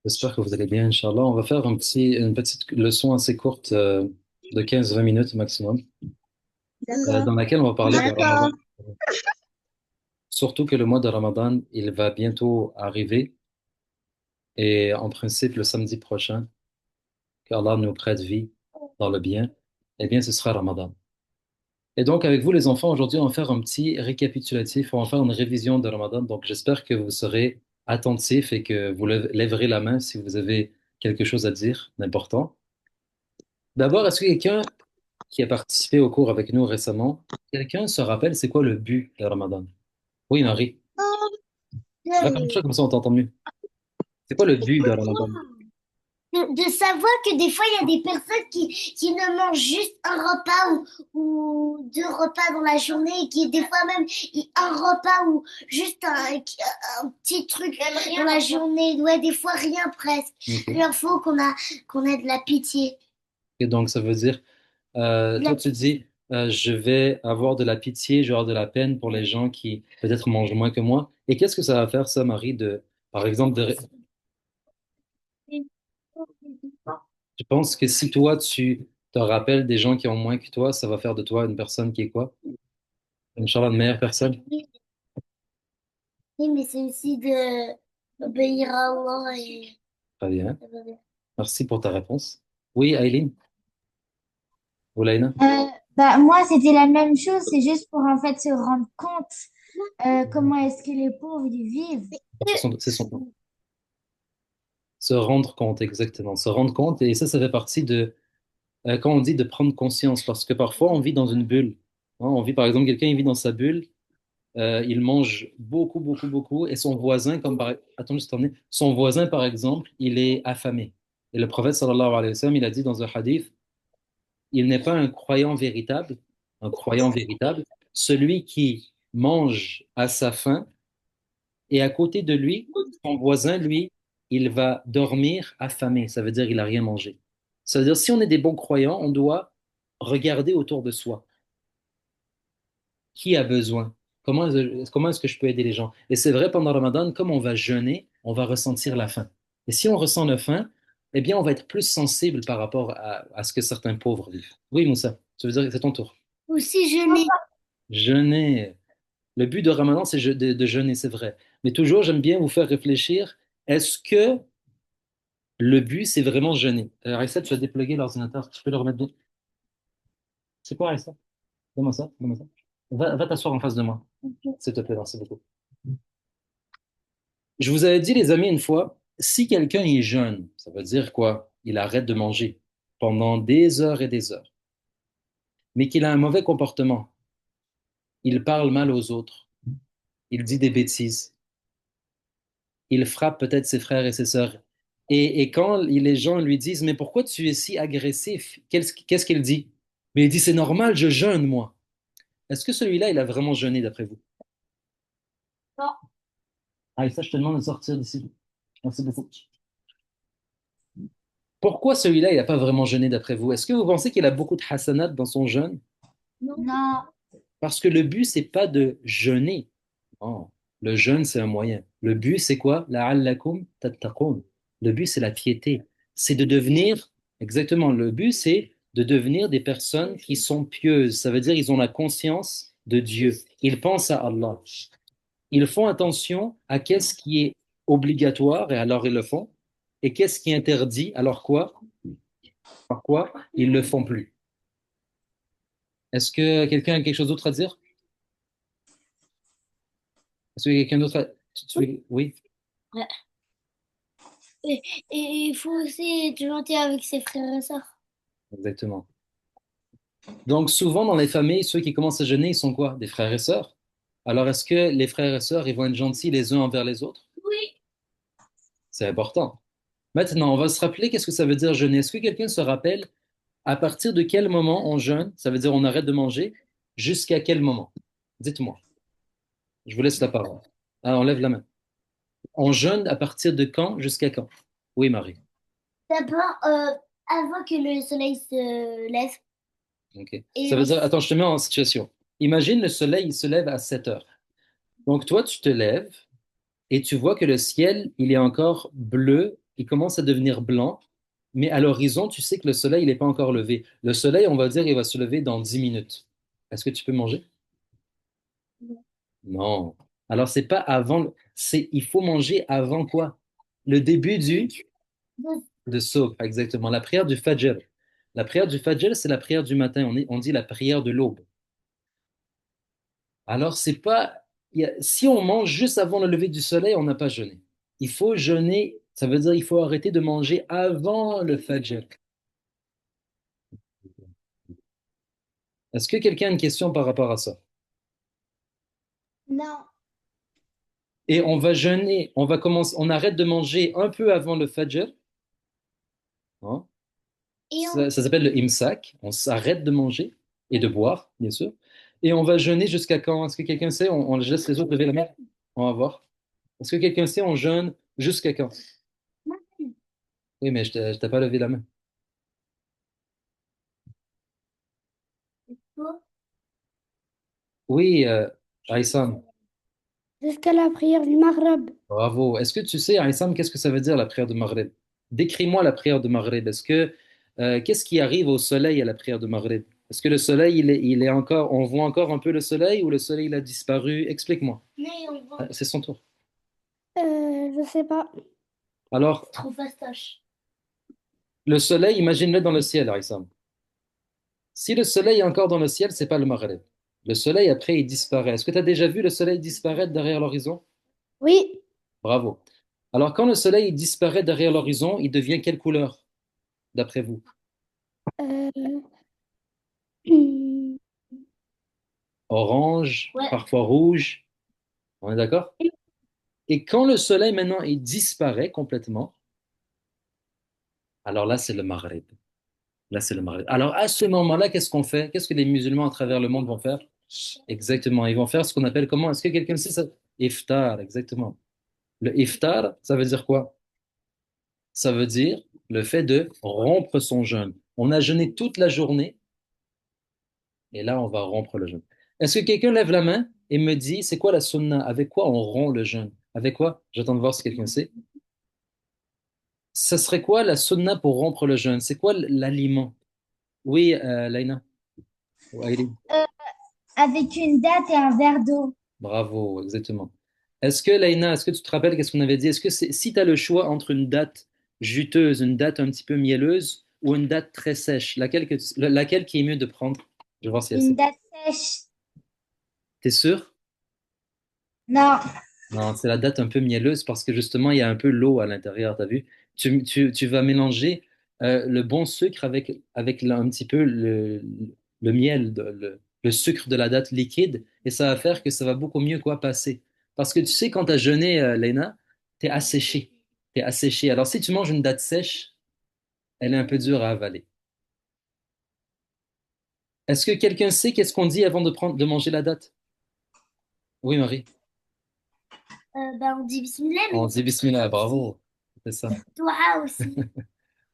J'espère que vous allez bien, Inch'Allah. On va faire une petite leçon assez courte de 15-20 minutes maximum, D'accord. dans laquelle on va parler de Ramadan. D'accord. Surtout que le mois de Ramadan, il va bientôt arriver et en principe, le samedi prochain, qu'Allah nous prête vie dans le bien, eh bien, ce sera Ramadan. Et donc, avec vous, les enfants, aujourd'hui, on va faire un petit récapitulatif, on va faire une révision de Ramadan. Donc, j'espère que vous serez attentifs et que vous lèverez la main si vous avez quelque chose à dire d'important. D'abord, est-ce que quelqu'un qui a participé au cours avec nous récemment, quelqu'un se rappelle c'est quoi le but de Ramadan? Oui, Marie. Raconte-toi comme ça on t'entend mieux. C'est quoi le but de Ramadan? De savoir que des fois, il y a des personnes qui ne mangent juste un repas ou deux repas dans la journée et qui, des fois même, un repas ou juste un petit truc dans la journée. Ouais, des fois, rien presque. Il Ok. leur faut qu'on ait de la pitié. Et donc, ça veut dire, De toi, la- tu dis, je vais avoir de la pitié, je vais avoir de la peine pour les gens qui peut-être mangent moins que moi. Et qu'est-ce que ça va faire, ça, Marie, par exemple, je pense que si toi, tu te rappelles des gens qui ont moins que toi, ça va faire de toi une personne qui est quoi? Inch'Allah, une meilleure personne? Oui, mais c'est aussi de obéir à Allah et... Très bien. Merci pour ta réponse. Oui, Aileen? Oulaina? Moi, c'était la même chose, c'est juste pour en fait se rendre compte comment est-ce que les pauvres ils vivent. C'est son point. Se rendre compte, exactement. Se rendre compte, et ça fait partie quand on dit de prendre conscience, parce que parfois on vit dans une bulle. Hein, on vit, par exemple, quelqu'un, il vit dans sa bulle, il mange beaucoup, beaucoup, beaucoup, et son voisin, attends juste un instant. Son voisin, par exemple, il est affamé. Et le prophète, sallallahu alayhi wa sallam, il a dit dans un hadith, il n'est pas un croyant véritable, celui qui mange à sa faim, et à côté de lui, son voisin, lui, il va dormir affamé. Ça veut dire qu'il n'a rien mangé. Ça veut dire si on est des bons croyants, on doit regarder autour de soi. Qui a besoin? Comment est-ce que je peux aider les gens? Et c'est vrai, pendant Ramadan, comme on va jeûner, on va ressentir la faim. Et si on ressent la faim, eh bien, on va être plus sensible par rapport à ce que certains pauvres vivent. Oui, Moussa, ça veut dire que c'est ton tour. Aussi jeûner. Jeûner. Le but de Ramadan, c'est de jeûner, c'est vrai. Mais toujours, j'aime bien vous faire réfléchir. Est-ce que le but, c'est vraiment jeûner? Aïssa, tu as déplugué l'ordinateur. Tu peux le remettre bien? C'est quoi, Aïssa? Donne-moi ça. Donne-moi ça. Va t'asseoir en face de moi. S'il te plaît, merci beaucoup. Je vous avais dit, les amis, une fois, si quelqu'un est jeûne, ça veut dire quoi? Il arrête de manger pendant des heures et des heures, mais qu'il a un mauvais comportement. Il parle mal aux autres. Il dit des bêtises. Il frappe peut-être ses frères et ses sœurs. Et quand les gens lui disent, mais pourquoi tu es si agressif? Qu'est-ce qu'il dit? Mais il dit, c'est normal, je jeûne, moi. Est-ce que celui-là, il a vraiment jeûné d'après vous? Non. Ah, et ça, je te demande de sortir d'ici. Merci beaucoup. Pourquoi celui-là, il n'a pas vraiment jeûné d'après vous? Est-ce que vous pensez qu'il a beaucoup de hasanat dans son jeûne? Non. Non, Parce que le but, c'est pas de jeûner. Non. Le jeûne, c'est un moyen. Le but, c'est quoi? La'allakum tattaqun. Le but, c'est la piété. C'est de devenir, exactement, le but, c'est de devenir des personnes qui sont pieuses. Ça veut dire ils ont la conscience de Dieu. Ils pensent à Allah. Ils font attention à qu'est-ce qui est obligatoire, et alors ils le font. Et qu'est-ce qui est interdit, alors quoi? Par quoi? Ils le font plus. Est-ce que quelqu'un a quelque chose d'autre à dire? Est-ce que quelqu'un d'autre a... Oui, Ouais. Et, et il faut aussi être gentil avec ses frères et sœurs. exactement. Donc souvent dans les familles, ceux qui commencent à jeûner, ils sont quoi? Des frères et sœurs. Alors est-ce que les frères et sœurs, ils vont être gentils les uns envers les autres? Oui. C'est important. Maintenant, on va se rappeler qu'est-ce que ça veut dire jeûner. Est-ce que quelqu'un se rappelle à partir de quel moment on jeûne? Ça veut dire on arrête de manger jusqu'à quel moment? Dites-moi. Je vous laisse la parole. Ah, on lève la main. On jeûne à partir de quand jusqu'à quand? Oui, Marie. D'abord, avant que le soleil se lève. Ok. Ça Et veut dire, attends, je te mets en situation. Imagine le soleil, il se lève à 7 heures. Donc toi, tu te lèves. et tu vois que le ciel, il est encore bleu, il commence à devenir blanc, mais à l'horizon, tu sais que le soleil, il n'est pas encore levé. Le soleil, on va dire, il va se lever dans 10 minutes. Est-ce que tu peux manger? Non. Alors, c'est pas avant, il faut manger avant quoi? Le début de Soubh, exactement. La prière du Fajr. La prière du Fajr, c'est la prière du matin. On dit la prière de l'aube. Alors, c'est pas, si on mange juste avant le lever du soleil, on n'a pas jeûné. Il faut jeûner, ça veut dire il faut arrêter de manger avant le Fajr. Est-ce que quelqu'un a une question par rapport à ça? Non. Et on va jeûner, on va commencer, on arrête de manger un peu avant le Fajr, hein. Et Ça s'appelle le imsak. On s'arrête de manger et de boire, bien sûr. Et on va jeûner jusqu'à quand? Est-ce que quelqu'un sait? On laisse les autres lever la main. On va voir. Est-ce que quelqu'un sait? On jeûne jusqu'à quand? Oui, mais je t'ai pas levé la main. on... Oui, Aïssam, Jusqu'à la prière du Maghreb. bravo. Est-ce que tu sais, Aïssam, qu'est-ce que ça veut dire la prière de Maghreb? Décris-moi la prière de Maghreb. Qu'est-ce qui arrive au soleil à la prière de Maghreb? Est-ce que le soleil, il est encore, on voit encore un peu le soleil ou le soleil, il a disparu? Explique-moi. Mais on voit. C'est son tour. Je sais pas. Alors, Trop fastoche. le soleil, imagine-le dans le ciel, Aïssam. Si le soleil est encore dans le ciel, c'est pas le Maghreb. Le soleil, après, il disparaît. Est-ce que tu as déjà vu le soleil disparaître derrière l'horizon? Oui. Bravo. Alors, quand le soleil disparaît derrière l'horizon, il devient quelle couleur, d'après vous? Euh, Orange, Ouais. parfois rouge. On est d'accord? Et quand le soleil, maintenant, il disparaît complètement, alors là, c'est le Maghreb. Là, c'est le Maghreb. Alors, à ce moment-là, qu'est-ce qu'on fait? Qu'est-ce que les musulmans à travers le monde vont faire? Exactement. Ils vont faire ce qu'on appelle comment? Est-ce que quelqu'un sait ça? Iftar, exactement. Le iftar, ça veut dire quoi? Ça veut dire le fait de rompre son jeûne. On a jeûné toute la journée et là, on va rompre le jeûne. Est-ce que quelqu'un lève la main et me dit, c'est quoi la sunna? Avec quoi on rompt le jeûne? Avec quoi? J'attends de voir si quelqu'un sait. Ça serait quoi la sunna pour rompre le jeûne? C'est quoi l'aliment? Oui, Laina. Ou Aileen. Euh, avec une date et un verre d'eau. Bravo, exactement. Est-ce que, Laina, est-ce que tu te rappelles qu'est-ce qu'on avait dit? Est-ce que si tu as le choix entre une date juteuse, une date un petit peu mielleuse ou une date très sèche, laquelle qui est mieux de prendre? Je vais voir si elle Une sait. date sèche. T'es sûr? Non. Non, c'est la date un peu mielleuse parce que justement, il y a un peu l'eau à l'intérieur, t'as vu? Tu vas mélanger le bon sucre avec un petit peu le miel, le sucre de la date liquide, et ça va faire que ça va beaucoup mieux quoi passer. Parce que tu sais, quand tu as jeûné, Léna, t'es asséché. T'es asséché. Alors si tu manges une date sèche, elle est un peu dure à avaler. Est-ce que quelqu'un sait qu'est-ce qu'on dit avant de manger la date? Oui, Marie. Ben, on dit bismillah, mais On dit Bismillah, bravo. C'est ça. Doha aussi.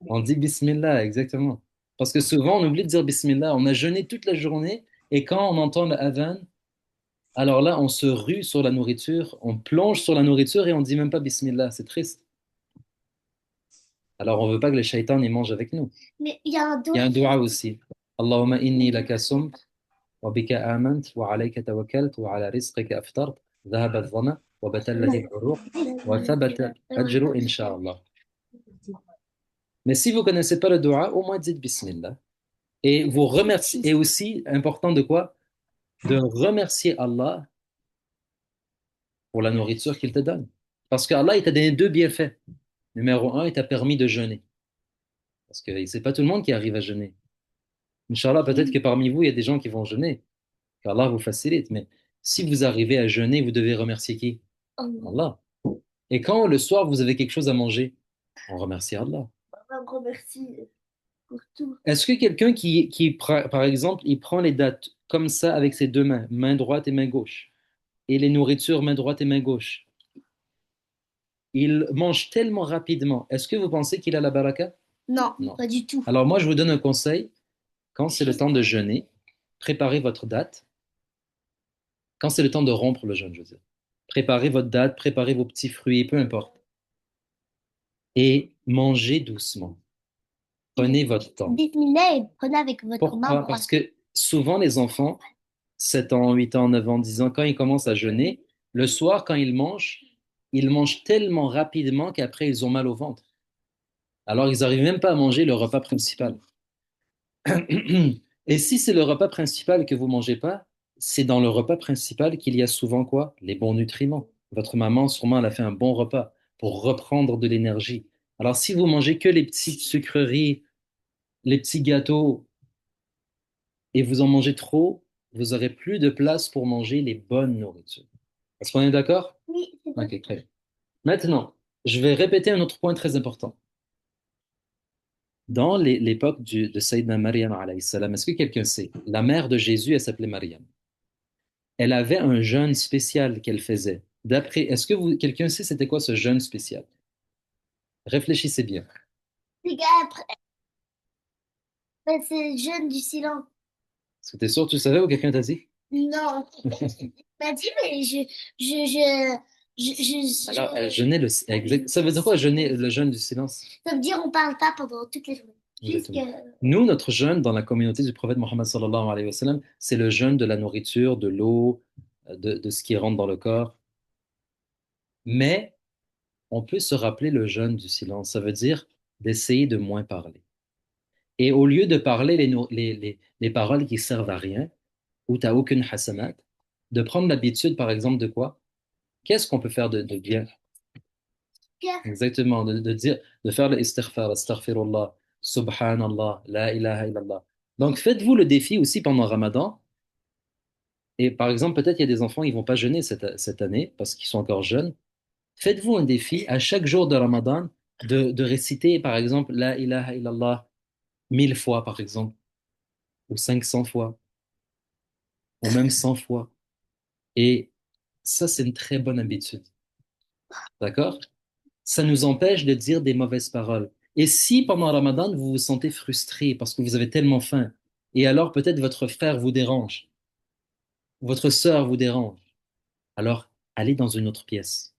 On dit Bismillah, exactement. Parce que souvent, on oublie de dire Bismillah. On a jeûné toute la journée et quand on entend le adhan, alors là, on se rue sur la nourriture, on plonge sur la nourriture et on dit même pas Bismillah. C'est triste. Alors, on veut pas que les shaitans y mangent avec nous. Mais il y a un Il y dos. a un dua aussi. Allahumma inni laka sumt wa bika amant wa alayka tawakkalt wa ala rizqika aftart ذهب الظمأ وبتلت العروق وثبت الأجر إن شاء الله. Mais si vous connaissez pas le dua, au moins dites Bismillah. Et vous remerciez, et aussi, important de quoi? De remercier Allah pour la nourriture qu'il te donne. Parce qu'Allah, il t'a donné deux bienfaits. Numéro un, il t'a permis de jeûner. Parce que c'est pas tout le monde qui arrive à jeûner. Inch'Allah, peut-être que parmi vous, il y a des gens qui vont jeûner. Qu'Allah vous facilite. Mais si vous arrivez à jeûner, vous devez remercier qui? Allah. Et quand le soir, vous avez quelque chose à manger, on remercie Allah. Un gros merci pour tout. Est-ce que quelqu'un par exemple, il prend les dates comme ça avec ses deux mains, main droite et main gauche, et les nourritures main droite et main gauche, il mange tellement rapidement. Est-ce que vous pensez qu'il a la baraka? Non, Non. pas du tout. Alors moi, je vous donne un conseil. Quand c'est le temps de jeûner, préparez votre date. Quand c'est le temps de rompre le jeûne, je veux dire, Préparez votre date, préparez vos petits fruits, peu importe. Et mangez doucement. Prenez votre temps. Bismillah et prenez avec votre main Pourquoi? droite. Parce que souvent, les enfants, 7 ans, 8 ans, 9 ans, 10 ans, quand ils commencent à jeûner, le soir, quand ils mangent tellement rapidement qu'après, ils ont mal au ventre. Alors, ils n'arrivent même pas à manger le repas principal. Et si c'est le repas principal que vous mangez pas, c'est dans le repas principal qu'il y a souvent quoi? Les bons nutriments. Votre maman, sûrement, elle a fait un bon repas pour reprendre de l'énergie. Alors, si vous mangez que les petites sucreries, les petits gâteaux, et vous en mangez trop, vous aurez plus de place pour manger les bonnes nourritures. Est-ce qu'on est d'accord? Oui, c'est bon. Ok, très bien. Maintenant, je vais répéter un autre point très important. Dans l'époque de Sayyidina Maryam, alayhi salam, est-ce que quelqu'un sait? La mère de Jésus, elle s'appelait Maryam. Elle avait un jeûne spécial qu'elle faisait. Est-ce que quelqu'un sait c'était quoi ce jeûne spécial? Réfléchissez bien. Les gars, après, c'est jeune du silence. Est-ce que tu es sûr que tu savais ou quelqu'un t'a dit? Non, il m'a dit, mais Alors, elle jeûnait ça veut dire quoi jeûner le jeûne du silence? ça veut dire on parle pas pendant toute la journée. Juste que, Exactement. Nous, notre jeûne dans la communauté du prophète Mohammed sallallahu alayhi wa sallam, c'est le jeûne de la nourriture, de l'eau, de ce qui rentre dans le corps. Mais on peut se rappeler le jeûne du silence. Ça veut dire d'essayer de moins parler. Et au lieu de parler les paroles qui servent à rien, où tu n'as aucune hasanat, de prendre l'habitude, par exemple, de quoi? Qu'est-ce qu'on peut faire de bien? Exactement, de dire, de faire le istighfar, astaghfirullah, subhanallah, la ilaha illallah. Donc, faites-vous le défi aussi pendant Ramadan. Et par exemple, peut-être il y a des enfants, ils vont pas jeûner cette année parce qu'ils sont encore jeunes. Faites-vous un défi à chaque jour de Ramadan de réciter, par exemple, la ilaha illallah 1000 fois, par exemple, ou 500 fois, ou même 100 fois. Et ça, c'est une très bonne habitude. D'accord? Ça nous empêche de dire des mauvaises paroles. Et si pendant Ramadan, vous vous sentez frustré parce que vous avez tellement faim, et alors peut-être votre frère vous dérange, votre sœur vous dérange, alors allez dans une autre pièce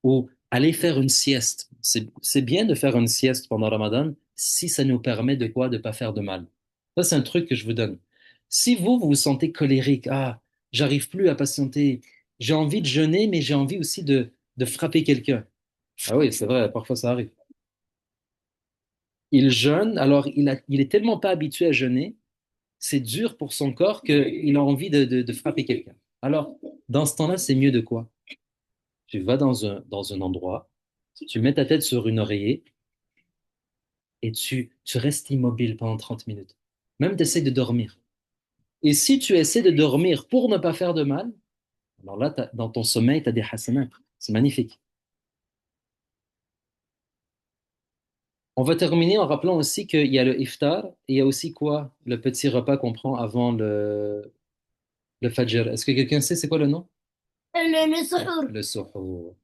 ou allez faire une sieste. C'est bien de faire une sieste pendant Ramadan si ça nous permet de quoi? De pas faire de mal. Ça, c'est un truc que je vous donne. Si vous vous sentez colérique, ah, j'arrive plus à patienter, j'ai envie de jeûner, mais j'ai envie aussi de frapper quelqu'un. Ah oui, c'est vrai, parfois ça arrive. Il jeûne, alors il est tellement pas habitué à jeûner, c'est dur pour son corps qu'il a envie de frapper quelqu'un. Alors, dans ce temps-là, c'est mieux de quoi? Tu vas dans un endroit, tu mets ta tête sur une oreiller et tu restes immobile pendant 30 minutes. Même tu essaies de dormir. Et si tu essaies de dormir pour ne pas faire de mal, alors là, dans ton sommeil, tu as des hasanats. C'est magnifique. On va terminer en rappelant aussi qu'il y a le iftar et il y a aussi quoi? Le petit repas qu'on prend avant le fajr. Est-ce que quelqu'un sait c'est quoi le nom? le suhour. Le suhour.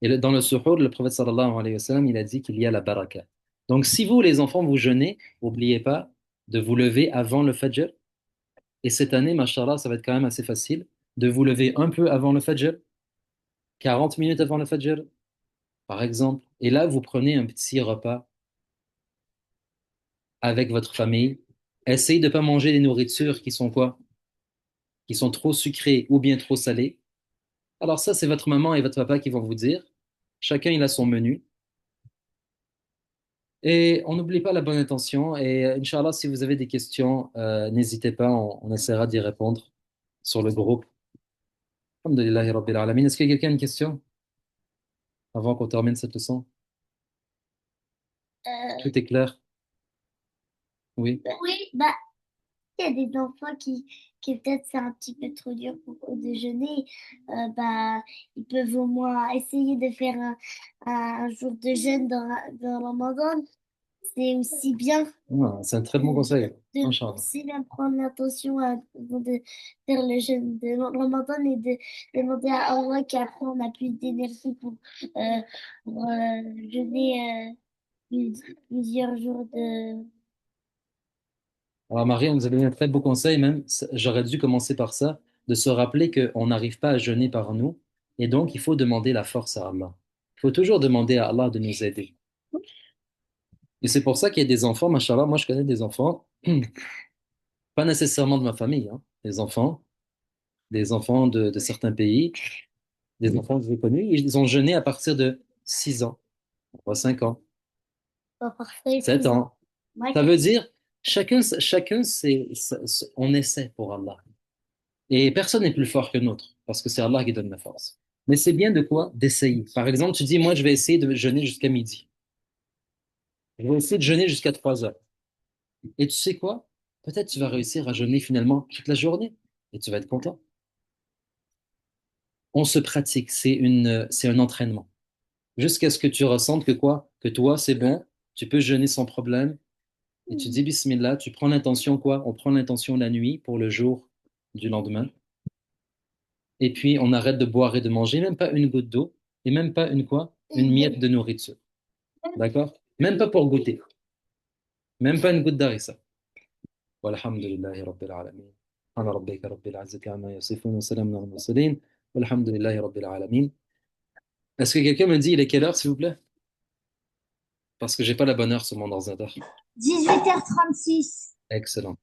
Et dans le suhour, le prophète sallallahu alayhi wa sallam, il a dit qu'il y a la baraka. Donc, si vous, les enfants, vous jeûnez, n'oubliez pas de vous lever avant le fajr. Et cette année, mashallah, ça va être quand même assez facile de vous lever un peu avant le fajr, 40 minutes avant le fajr, par exemple. Et là, vous prenez un petit repas avec votre famille. Essayez de ne pas manger des nourritures qui sont quoi? Qui sont trop sucrées ou bien trop salées. Alors ça, c'est votre maman et votre papa qui vont vous dire. Chacun, il a son menu. Et on n'oublie pas la bonne intention. Et Inch'Allah, si vous avez des questions, n'hésitez pas, on essaiera d'y répondre sur le groupe. Alhamdulillahi Rabbil Alamin. Est-ce qu'il y a quelqu'un a une question avant qu'on termine cette leçon? Tout est clair? Oui. Oui, bah, il y a des enfants qui peut-être c'est un petit peu trop dur pour eux de jeûner. Bah, ils peuvent au moins essayer de faire un jour de jeûne dans Ramadan. C'est aussi bien Ah, c'est un très bon conseil. de Inch'Allah. aussi bien prendre l'attention de faire le jeûne de Ramadan et de demander à Allah qu'après on a plus d'énergie euh, pour jeûner plusieurs jours de... Alors, Marie, on nous a donné un très beau conseil, même. J'aurais dû commencer par ça, de se rappeler qu'on n'arrive pas à jeûner par nous. Et donc, il faut demander la force à Allah. Il faut toujours demander à Allah de nous aider. Et c'est pour ça qu'il y a des enfants, machallah, moi je connais des enfants, pas nécessairement de ma famille, hein, des enfants de certains pays, des enfants que j'ai connus, ils ont jeûné à partir de 6 ans, ou 5 ans, Pas parfait, 7 plus. ans. Moi, Ça veut dire, chacun on essaie pour Allah. Et personne n'est plus fort que l'autre, parce que c'est Allah qui donne la force. Mais c'est bien de quoi? D'essayer. Par exemple, tu dis, moi, je vais essayer de jeûner jusqu'à midi. Je vais essayer de jeûner jusqu'à 3 heures. Et tu sais quoi? Peut-être tu vas réussir à jeûner finalement toute la journée. Et tu vas être content. On se pratique. C'est un entraînement. Jusqu'à ce que tu ressentes que quoi? Que toi, c'est bon. Tu peux jeûner sans problème. Et tu dis Bismillah. Tu prends l'intention quoi? On prend l'intention la nuit pour le jour du lendemain. Et puis, on arrête de boire et de manger, même pas une goutte d'eau, et même pas une quoi? Une miette de nourriture. D'accord? Même pas pour goûter. Même pas une goutte d'harissa. Walhamdulillahi rabbil alamin. Ana rabbika rabbil izzati amma yasifun wa salamun ala al-mursalin. Walhamdulillahi rabbil alamin. Est-ce que quelqu'un me dit il est quelle heure, s'il vous plaît? Parce que j'ai pas la bonne heure sur mon ordinateur. 18h36. Excellent.